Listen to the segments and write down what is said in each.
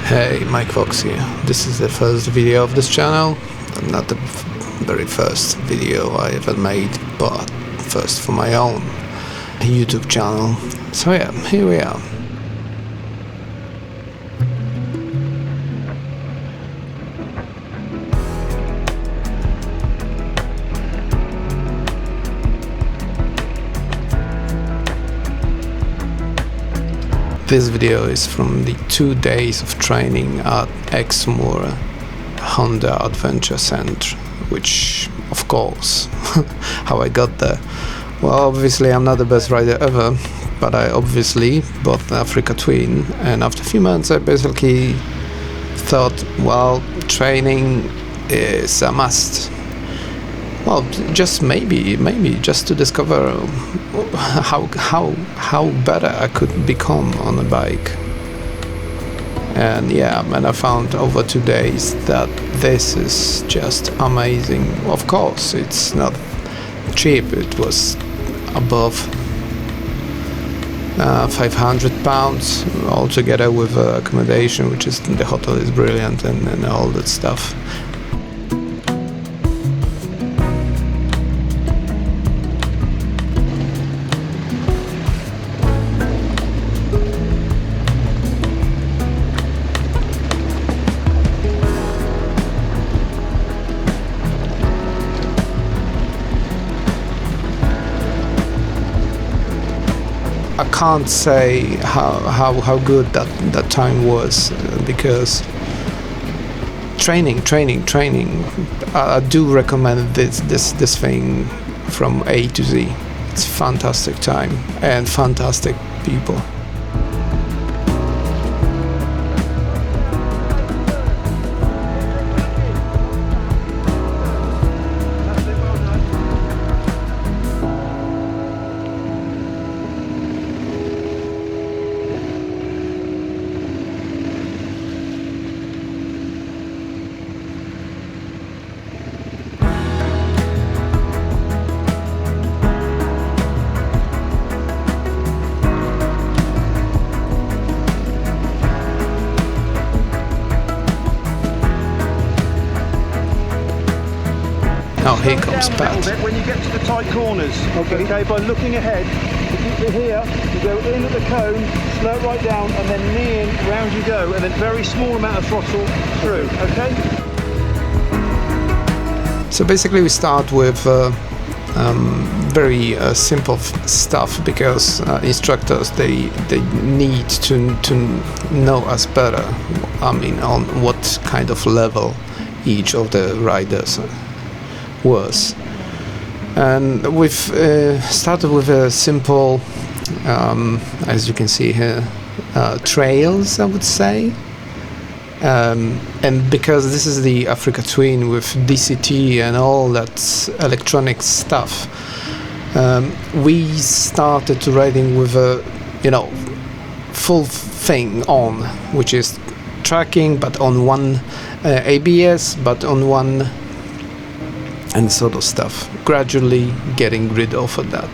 Hey, Mike Fox here. This is the first video of this channel. Not the very first video I ever made, but first for my own YouTube channel. So yeah, here we are. This video is from the 2 days of training at Exmoor Honda Adventure Center, which, of course, how I got there. Well, obviously I'm not the best rider ever, but I obviously bought the Africa Twin, and after a few months I basically thought, well, training is a must. Well, just maybe just to discover how better I could become on a bike. And yeah, and I found over 2 days that this is just amazing. Of course, it's not cheap. It was above £500 altogether with accommodation, which is the hotel is brilliant and all that stuff. I can't say how good that time was, because training. I do recommend this thing from A to Z. It's fantastic time and fantastic people. Now here comes Pat. When you get to the tight corners, okay, by looking ahead, if you're here, you go in at the cone, slow it right down, and then knee in, round you go, and then very small amount of throttle through, okay? So basically we start with very simple stuff, because instructors they need to know us better. I mean, on what kind of level each of the riders was. And we've started with a simple, as you can see here, trails, I would say. And because this is the Africa Twin with DCT and all that electronic stuff, we started riding with a, full thing on, which is tracking, but on one ABS, but on one, and sort of stuff, gradually getting rid of that.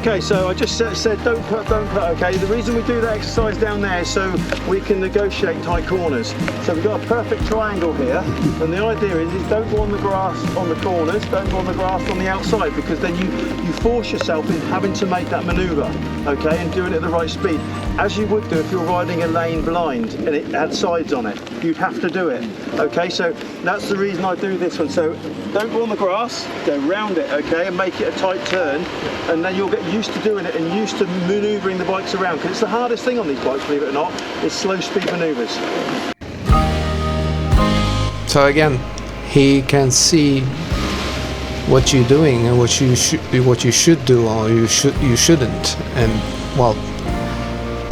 Okay, so I just said don't cut, okay? The reason we do that exercise down there is so we can negotiate tight corners. So we've got a perfect triangle here, and the idea is don't go on the grass on the corners, don't go on the grass on the outside, because then you force yourself in having to make that manoeuvre, okay, and doing it at the right speed. As you would do if you're riding a lane blind and it had sides on it. You'd have to do it, okay? So that's the reason I do this one. So don't go on the grass, go round it, okay, and make it a tight turn, and then you'll get used to doing it and used to manoeuvring the bikes around, because it's the hardest thing on these bikes, believe it or not, is slow speed manoeuvres. So again, he can see what you're doing and what you should do or you shouldn't, and well,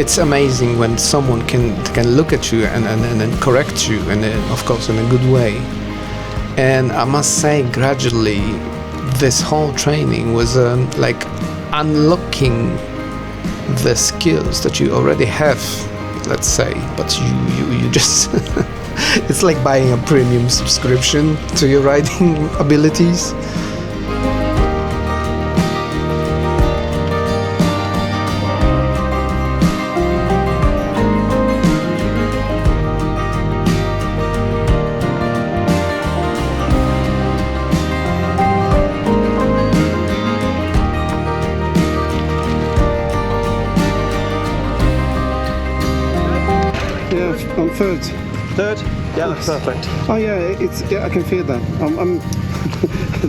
it's amazing when someone can look at you and correct you, and of course in a good way. And I must say, gradually this whole training was like unlocking the skills that you already have, let's say, but you just it's like buying a premium subscription to your riding abilities. I'm third. Third? Yeah, that's perfect. Oh yeah, I can feel that. I'm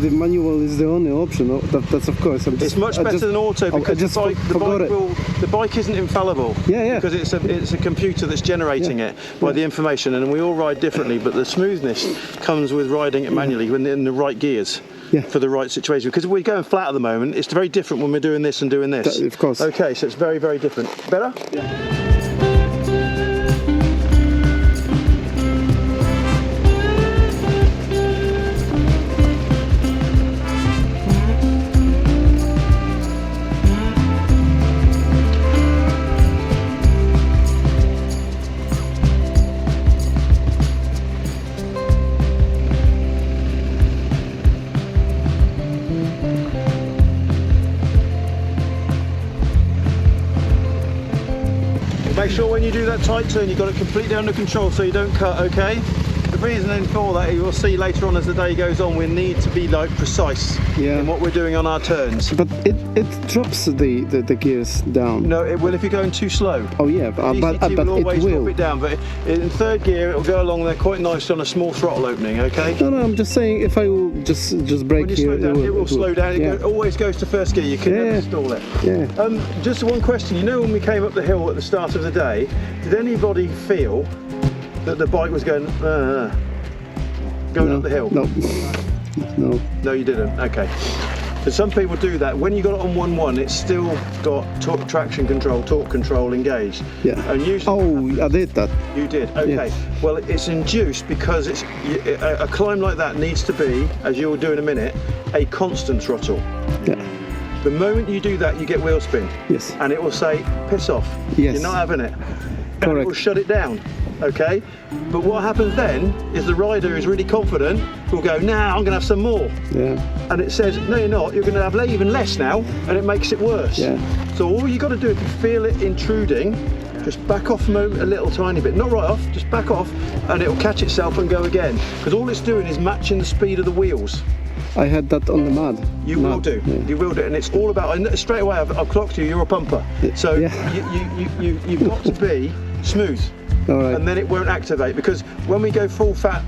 the manual is the only option. That's of course. It's much better than auto, because the bike isn't infallible. Yeah. Because it's a computer that's generating it by the information, and we all ride differently. But the smoothness comes with riding it manually when in the right gears. Yeah. For the right situation, because we're going flat at the moment. It's very different when we're doing this and doing this. Of course. Okay, so it's very, very different. Better? Yeah. Make sure when you do that tight turn, you've got it completely under control so you don't cut, okay? The reason for that, you will see later on as the day goes on, we need to be like precise in what we're doing on our turns. But it drops the gears down. No, it will if you're going too slow. Oh yeah, but it will always will. drop it down. But in third gear, it'll go along there quite nice on a small throttle opening, okay? No, I'm just saying if I will just brake when you here, slow down, it will slow down. It always goes to first gear. You can never stall it. Yeah. Just one question. You know, when we came up the hill at the start of the day, did anybody feel that the bike was going up the hill? No, you didn't. Okay. So some people do that. When you got it on 1.1, it's still got traction control, torque control engaged. Yeah. And usually I did that. You did. Okay. Yeah. Well, it's induced because a climb like that needs to be, as you will do in a minute, a constant throttle. Yeah. The moment you do that, you get wheel spin. Yes. And it will say, piss off. Yes. You're not having it. Correct. And it will shut it down. Okay? But what happens then is the rider is really confident, will go, nah, I'm going to have some more. Yeah. And it says, no, you're not. You're going to have even less now, and it makes it worse. Yeah. So all you got to do, if you feel it intruding, just back off a little tiny bit. Not right off, just back off, and it will catch itself and go again. Because all it's doing is matching the speed of the wheels. I had that on the mud. You will do. Yeah. You will do, and it's all about. And straight away, I've clocked you. You're a pumper, so you've got to be smooth, and then it won't activate. Because when we go full fat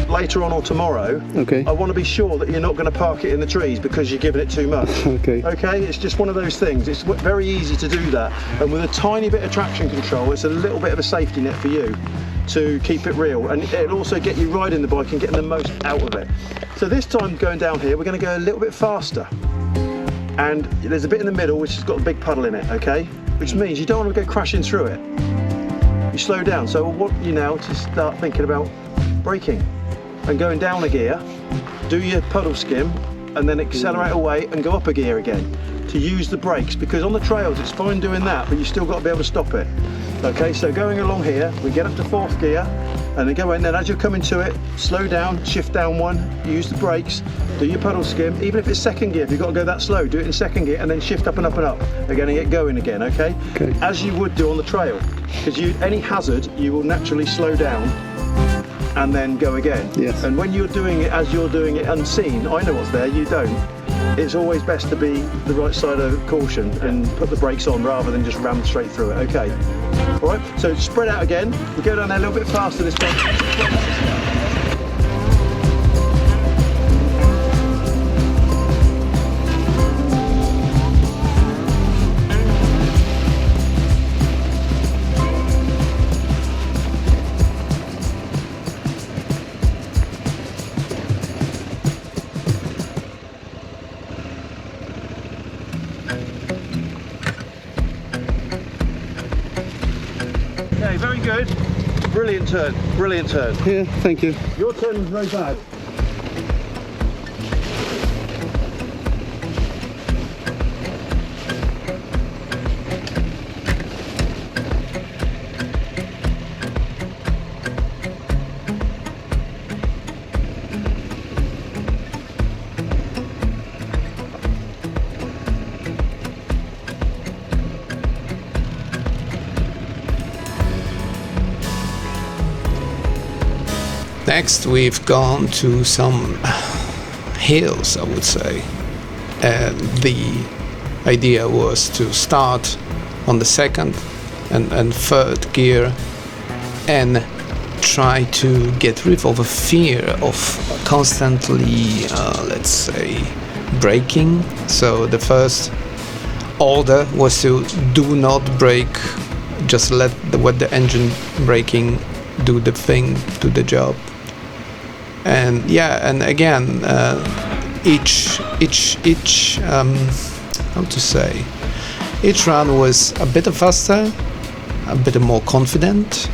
later on or tomorrow, I want to be sure that you're not going to park it in the trees because you're giving it too much. Okay, it's just one of those things. It's very easy to do that, and with a tiny bit of traction control, it's a little bit of a safety net for you to keep it real, and it'll also get you riding the bike and getting the most out of it. So this time going down here, we're going to go a little bit faster, and there's a bit in the middle which has got a big puddle in it, okay, which means you don't want to go crashing through it. You slow down. So I want you now to start thinking about braking and going down a gear, do your puddle skim, and then accelerate away and go up a gear again to use the brakes, because on the trails it's fine doing that, but you still got to be able to stop it. Okay, so going along here, we get up to fourth gear, and then go in. Then as you're coming to it, slow down, shift down one, use the brakes, do your puddle skim. Even if it's second gear, if you've got to go that slow, do it in second gear and then shift up and up and up again and get going again, okay? Okay. As you would do on the trail, because any hazard, you will naturally slow down and then go again. Yes. And when you're doing it as you're doing it unseen, I know what's there, you don't. It's always best to be the right side of caution and put the brakes on rather than just ram straight through it, okay? All right, so spread out again. We go down there a little bit faster this time. Okay, very good. Brilliant turn, brilliant turn. Yeah, thank you. Your turn was very bad. Next, we've gone to some hills, I would say. And the idea was to start on the second and third gear and try to get rid of a fear of constantly, let's say, braking. So the first order was to do not brake, just let the engine braking do the thing, do the job. And yeah, and again, each how to say, each run was a bit faster, a bit more confident.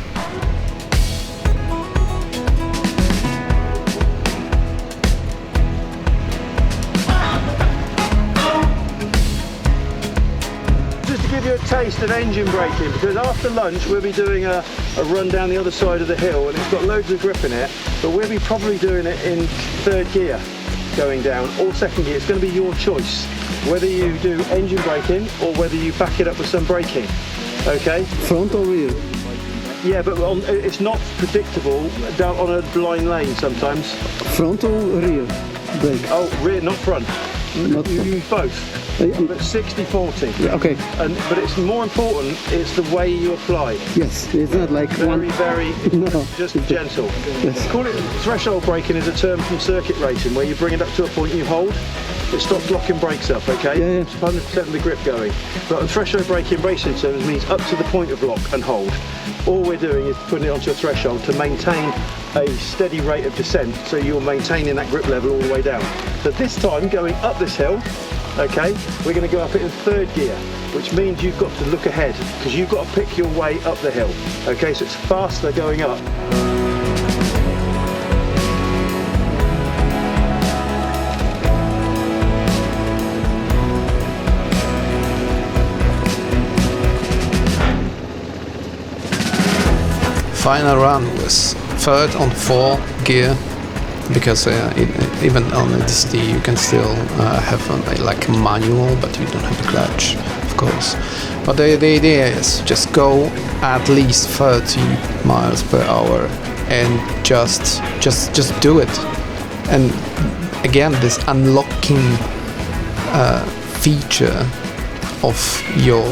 Just to give you a taste of engine braking, because after lunch we'll be doing a run down the other side of the hill, and it's got loads of grip in it, but we'll be probably doing it in third gear going down, or second gear. It's going to be your choice whether you do engine braking or whether you back it up with some braking, okay? Front or rear? Yeah, but it's not predictable down on a blind lane sometimes. Front or rear brake? Oh, rear, not front. Not You front. use both, but 60-40. Yeah, okay. But it's more important, it's the way you apply. Yes, it's not like one. Very, No. just gentle. Yes. Call it threshold braking is a term from circuit racing where you bring it up to a point you hold. It stops locking brakes up, okay? Yeah, yeah. It's 100% of the grip going. But threshold braking racing terms means up to the point of lock and hold. All we're doing is putting it onto a threshold to maintain a steady rate of descent, so you're maintaining that grip level all the way down. So this time, going up this hill, okay, we're going to go up it in third gear, which means you've got to look ahead, because you've got to pick your way up the hill. Okay, so it's faster going up. Final run was third on 4 gear, because even on a DSD you can still have like a manual, but you don't have a clutch, of course. But the idea is just go at least 30 miles per hour and just do it. And again, this unlocking feature of your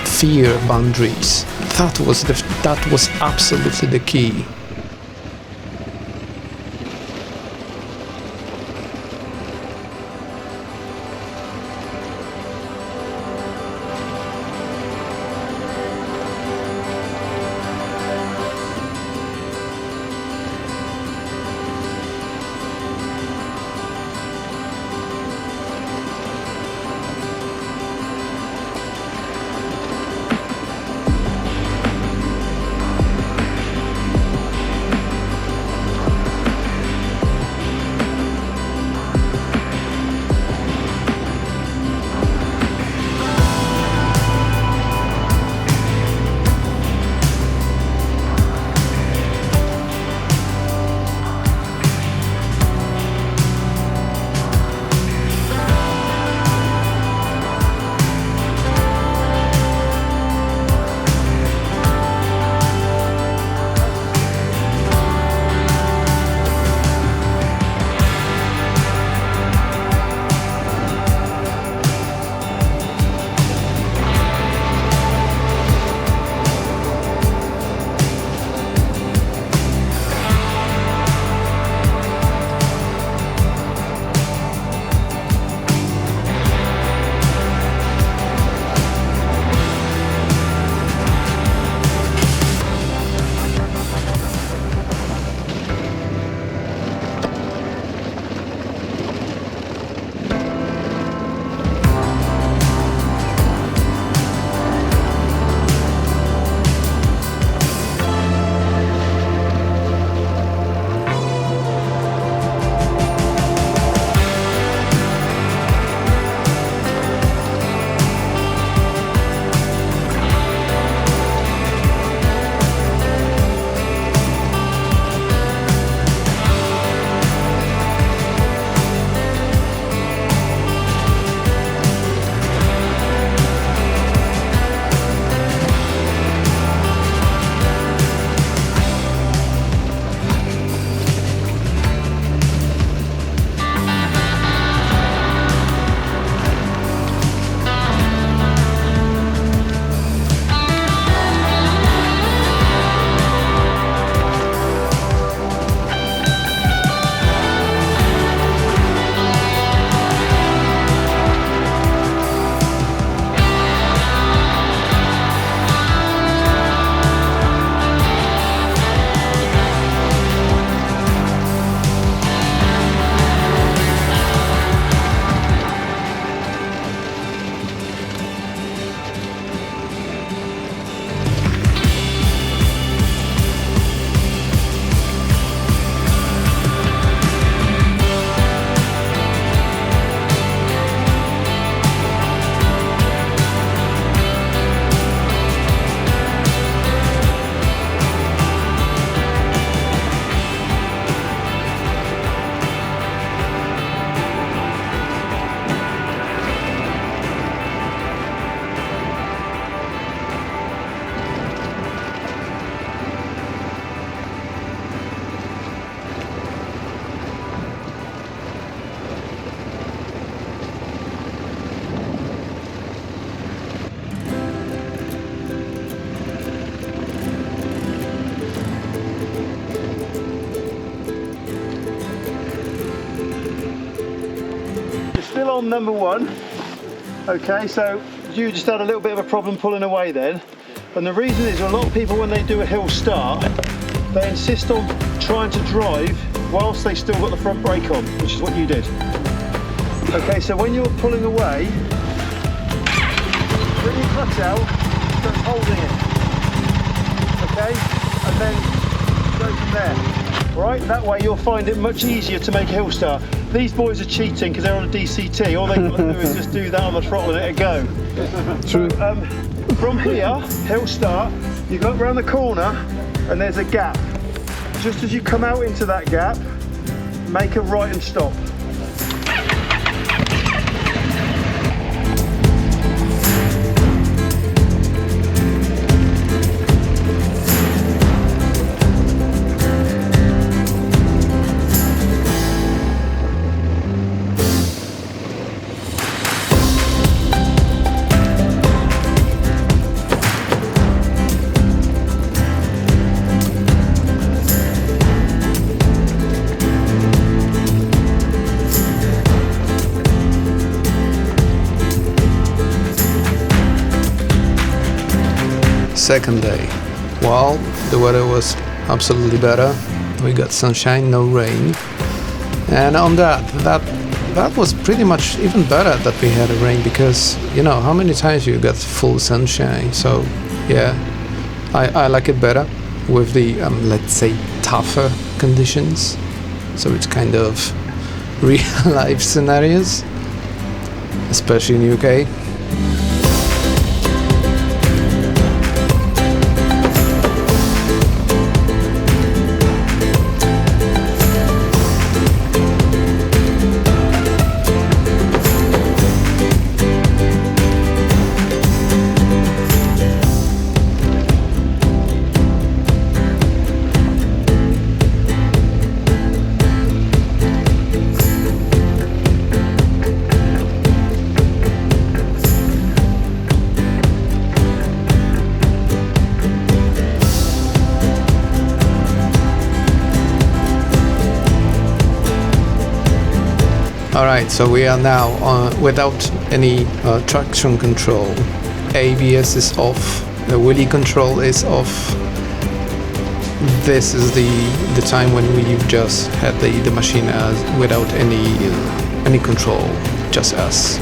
fear boundaries, that was absolutely the key. still on number 1. Okay, so you just had a little bit of a problem pulling away then. And the reason is a lot of people, when they do a hill start, they insist on trying to drive whilst they still got the front brake on, which is what you did. Okay, so when you're pulling away, bring your clutch out, start holding it. Okay, and then go from there. Right, that way you'll find it much easier to make a hill start. These boys are cheating because they're on a DCT. All they've got to do is just do that on the throttle and it'll go. True. From here, hill start, you go around the corner and there's a gap. Just as you come out into that gap, make a right and stop. Second day. Well, the weather was absolutely better. We got sunshine, no rain. And on that was pretty much even better that we had a rain, because you know how many times you got full sunshine. So yeah, I like it better with the let's say tougher conditions. So it's kind of real life scenarios, especially in UK. Alright, so we are now without any traction control. ABS is off, the wheelie control is off. This is the time when we just had the machine without any control, just us.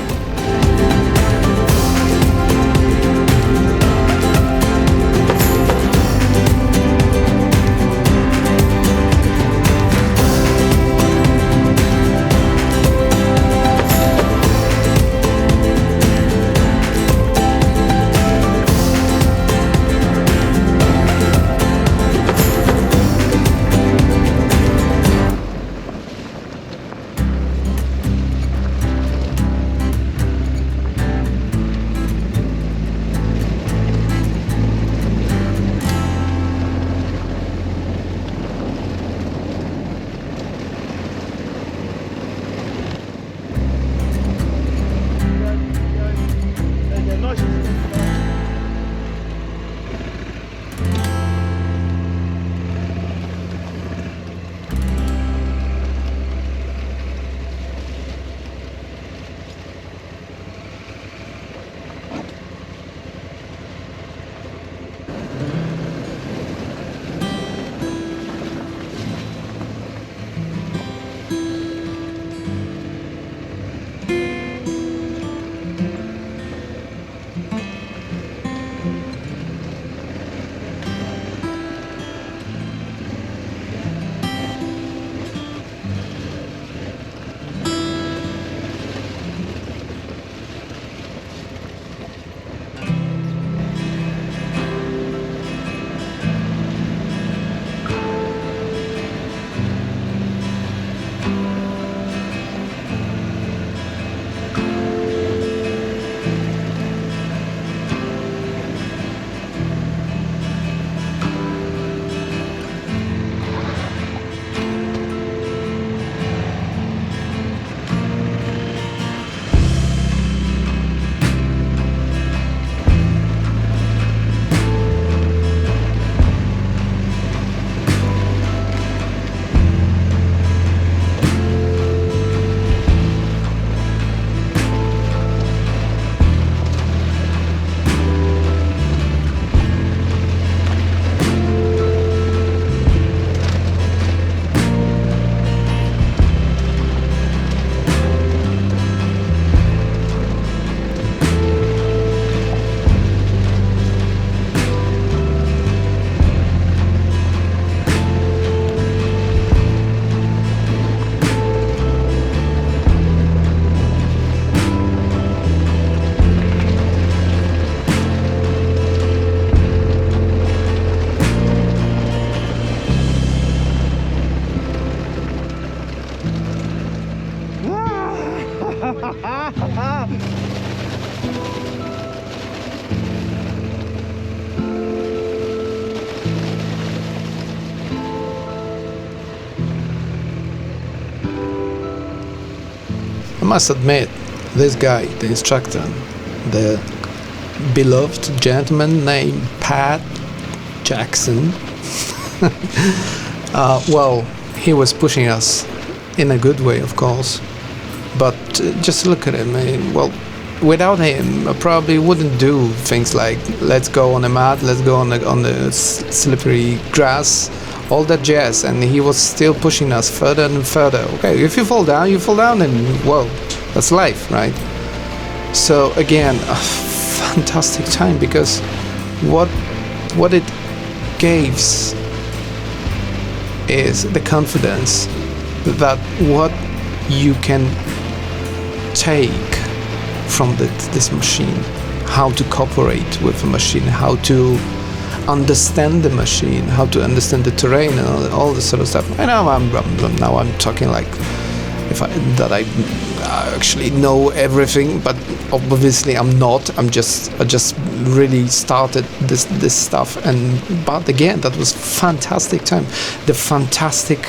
I must admit, this guy, the instructor, the beloved gentleman named Pat Jackson, well, he was pushing us in a good way, of course, but just look at him. Well, without him, I probably wouldn't do things like let's go on the mat, let's go on the slippery grass, all that jazz, and he was still pushing us further and further. Okay, if you fall down, and well, that's life, right? So again, a fantastic time, because what it gives is the confidence that what you can take from this machine, how to cooperate with the machine, how to understand the machine, how to understand the terrain, and all this sort of stuff. I know I'm talking like I actually know everything, but obviously I'm not. I just really started this stuff, but again, that was fantastic time. The fantastic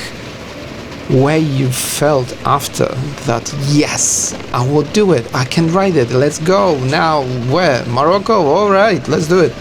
way you felt after that. Yes, I will do it. I can ride it. Let's go now. Where? Morocco. All right, let's do it.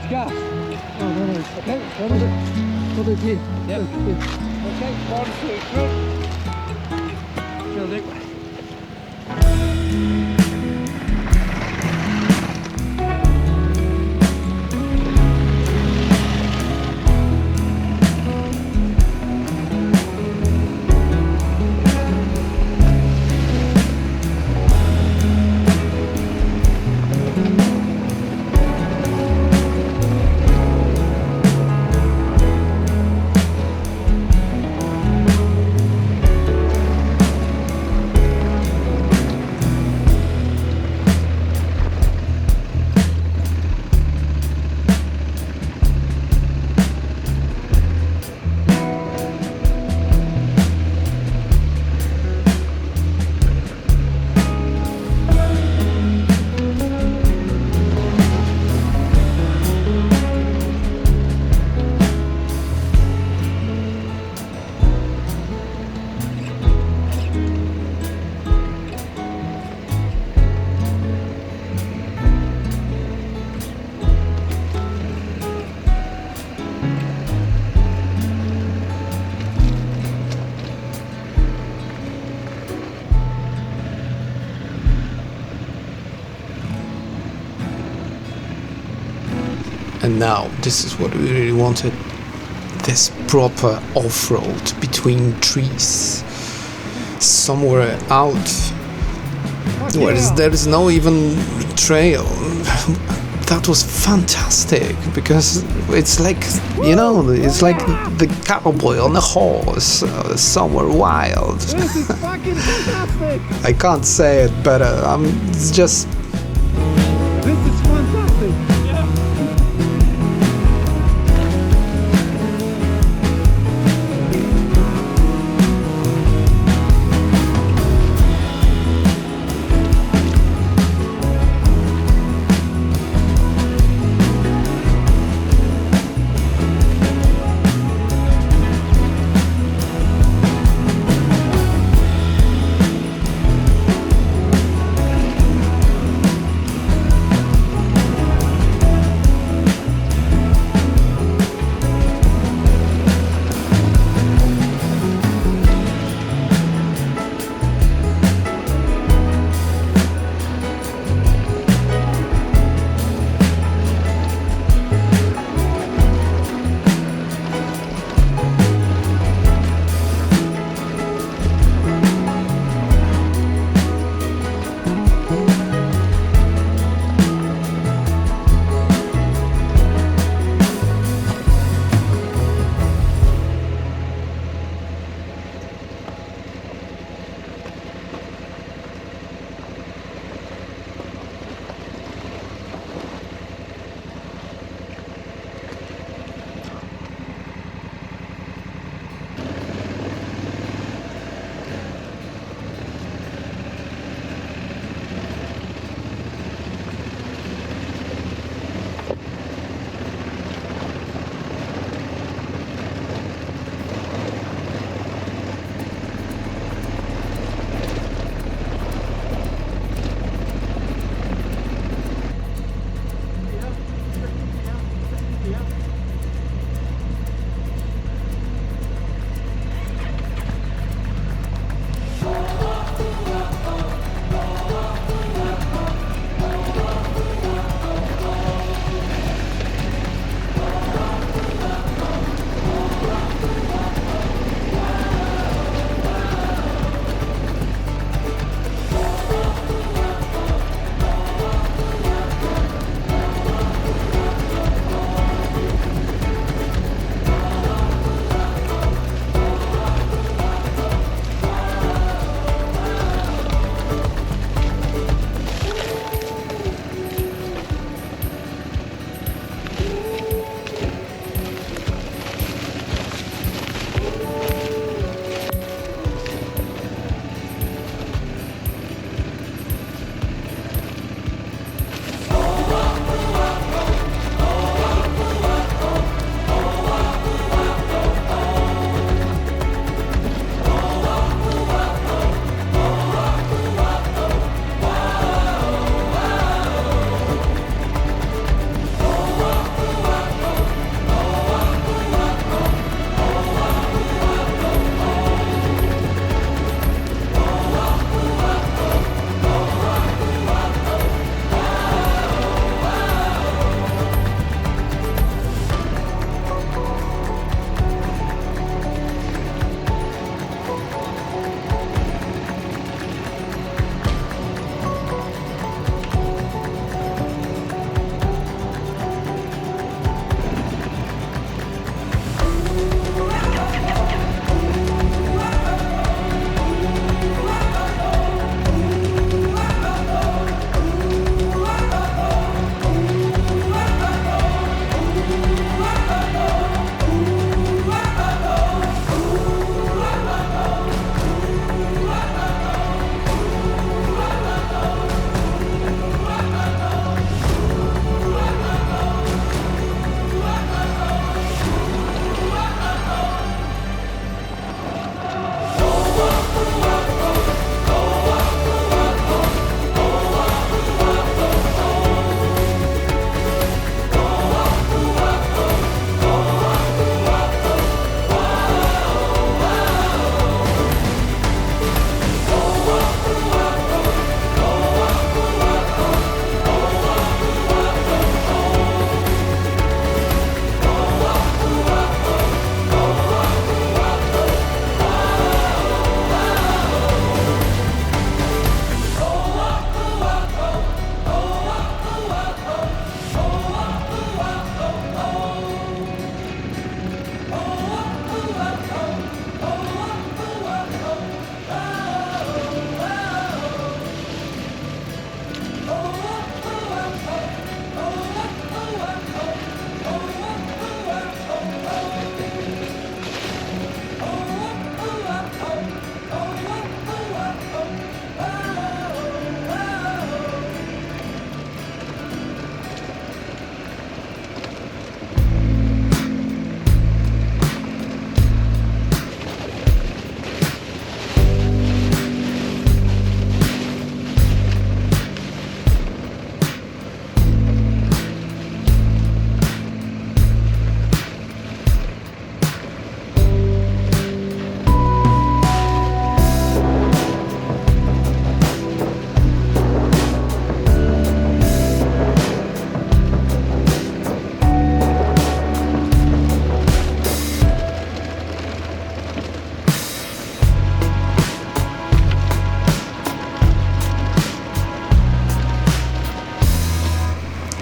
it's gas. Oh, no, no. Okay, Hold it here. Yep. Okay, 1, 2, 3. Filled it. And now, this is what we really wanted. This proper off-road between trees. Somewhere out where there is no even trail. That was fantastic because it's like, you know, it's like the cowboy on a horse, somewhere wild. This is fucking fantastic. I can't say it better. It's just This is fantastic.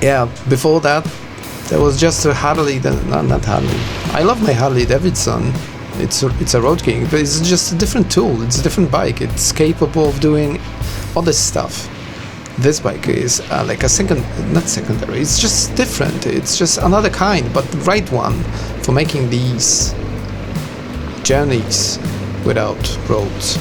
Yeah, before that, there was just a Harley, not Harley. I love my Harley Davidson. It's a Road King, but it's just a different tool. It's a different bike. It's capable of doing other stuff. This bike is like a not secondary. It's just different. It's just another kind, but the right one for making these journeys without roads.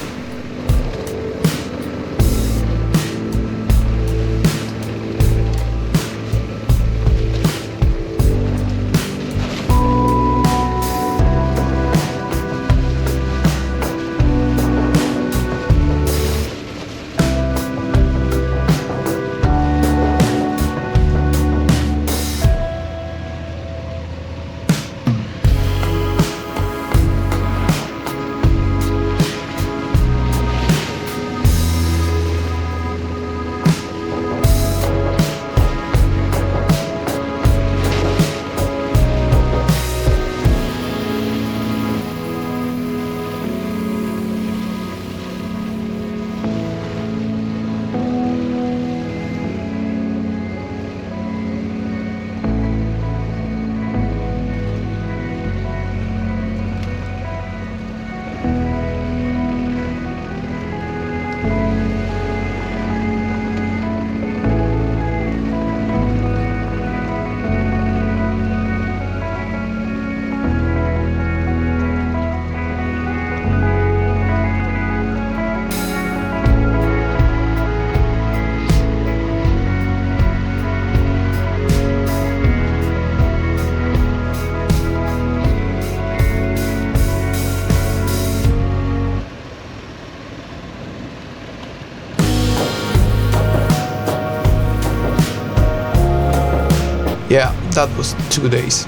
Yeah, that was 2 days.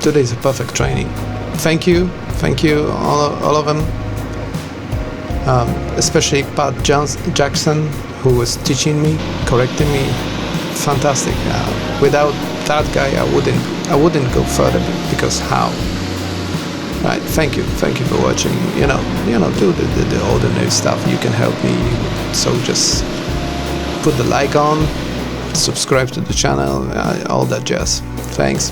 2 days of perfect training. Thank you, all of them. Especially Pat Jackson, who was teaching me, correcting me. Fantastic. Without that guy, I wouldn't go further, because how? Right. Thank you for watching. Do the ordinary stuff. You can help me. So just put the like on, subscribe to the channel, all that jazz. Thanks.